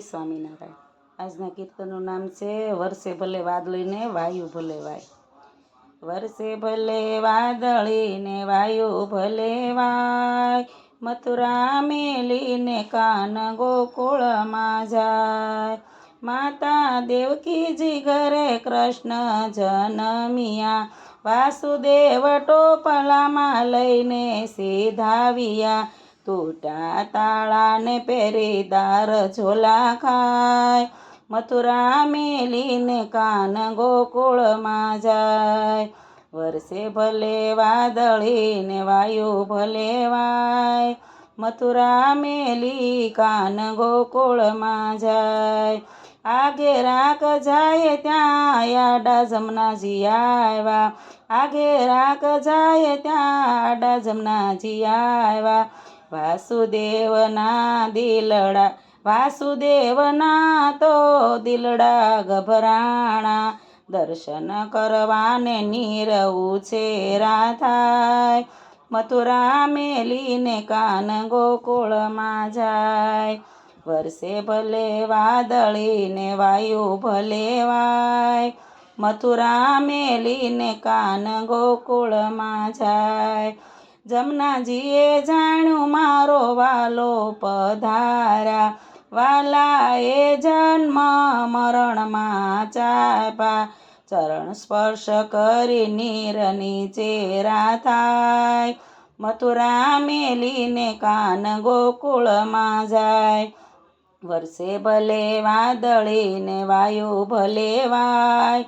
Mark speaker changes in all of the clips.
Speaker 1: સ્વામિનારાયણ। આજના કીર્તનનું નામ છે વરસે ભલે વાદળીને વાયુ ભલે વાય। વરસે ભલે વાદળીને વાયુ ભલે વાય, મથુરા મેલીને કાન ગોકુળમાં જાય। માતા દેવકીજી ઘરે કૃષ્ણ જનમિયા, વાસુદેવ ટોપલામાં લઈને સીધાવ્યા। તૂટા તાળાને પહેરી દાર ઝોલા ખાય, મથુરા મેલીને કાન ગોકુળમાં જાય। વરસે ભલે વાદળીને વાયુ ભલે વાય, મથુરા મેલી કાન ગોકુળમાં જાય। આગે રાક જાય ત્યાં આડા જમનાજી આવ્યા, આગે રાક જાય ત્યાં આડા જમનાજી આવ્યા। વાસુદેવના તો દિલડા ગભરાણા, દર્શન કરવાને નીર ઉછેરા થાય। મથુરા મેલીને કાન ગોકુળમાં જાય। વરસે ભલે વાદળીને વાયુ ભલે વાય, મથુરા મેલીને કાન ગોકુળમાં જાય। જમનાજીએ જાણ્યું મારો વાલો પધાર્યા, વાલાએ જન્મ મરણમાં ચાપ્યા। ચરણ સ્પર્શ કરી નીરની ચેરા થાય, મથુરા મેલીને કાન ગોકુળમાં જાય। વરસે ભલે વાદળીને વાયુ ભલે વાય,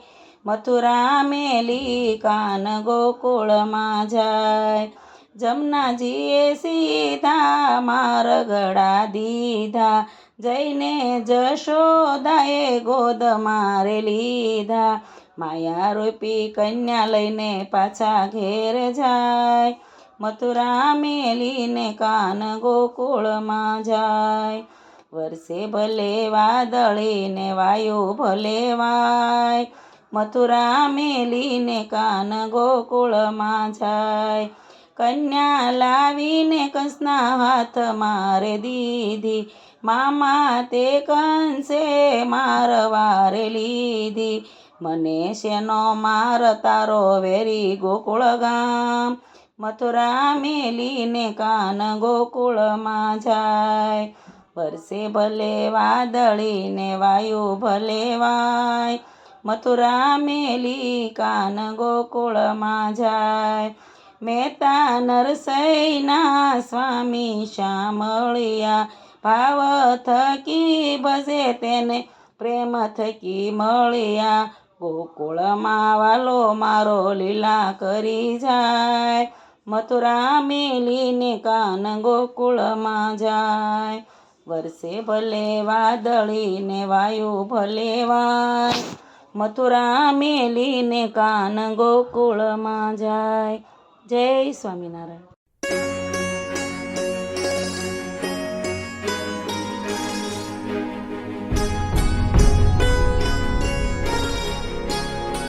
Speaker 1: મથુરા મેલી કાન ગોકુળમાં જાય। જમનાજીએ સીધા મારગડા દીધા, જઈને જશોદાએ ગોદ મારે લીધા। માયા રૂપી કન્યા લઈને પાછા ઘેર જાય, મથુરા મેલીને કાન ગોકુળમાં જાય। વરસે ભલે વાદળીને વાયુ ભલે વાય, મથુરા મેલીને કાન ગોકુળમાં જાય। કન્યા લાવીને કંસના હાથ મારે દીધી, મામા તે કંસે મારવારે લીધી। મને શેનો માર તારો વેરી ગોકુળ ગામ, મથુરા મેલીને કાન ગોકુળમાં જાય। વરસે ભલે વાદળીને વાયુ ભલે વાય, મથુરા મેલી કાન ગોકુળમાં જાય। મહેતા નરસૈના સ્વામી શામળિયા, ભાવ થકી ભજે તેને પ્રેમ થકી મળ્યા। ગોકુળમાં વાલો મારો લીલા કરી જાય, મથુરા મેલીને કાન ગોકુળમાં જાય। વરસે ભલે વાદળીને વાયુ ભલે વાય, મથુરા મેલીને કાન ગોકુળમાં જાય। જય સ્વામિનારાયણ।